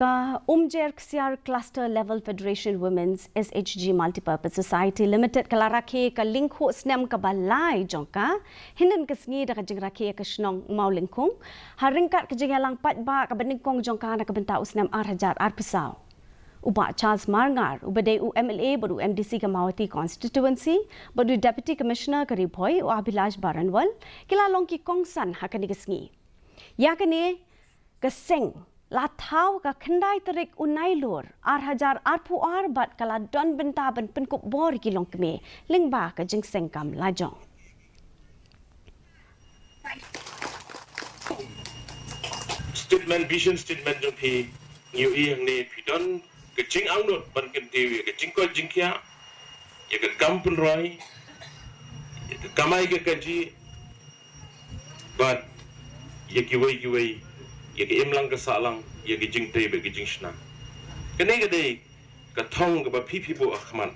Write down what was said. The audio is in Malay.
Umjerksiar Cluster Level Federation Women's SHG Multipurpose Society Limited kala Rakhe ka Lyngkhuh Snem ka balai jongka hinan kesngi da kajing Rakhe ka snong mau Lyngkhuh haringkat kajing yalang pat ba ka beningkong jongka na kabenta Snem arhajar arpisau uba Charles Marngar ubade UMLA baru MDC ka Mawati constituency baru Deputy Commissioner ka Riboy u Abhilash Baranwal kila long ki kongsan hakani kesngi yakane keseng Latau ka kendai terik unai lur arhajar arpuar bat kala don bentaban penkup bor kilong keme lingba ka jingseng kam lajong. Statement vision statement jong pi new yang ni pi don ke jing ang not ban ken TV ke jing ko jing kya ya ke kampun roi ya ke kamai ke kaji but ya ki wei ya ke imlang ke salang ya ke jing tebe ke jing shna kene ke dei ka thong ke ba pipi bo akhman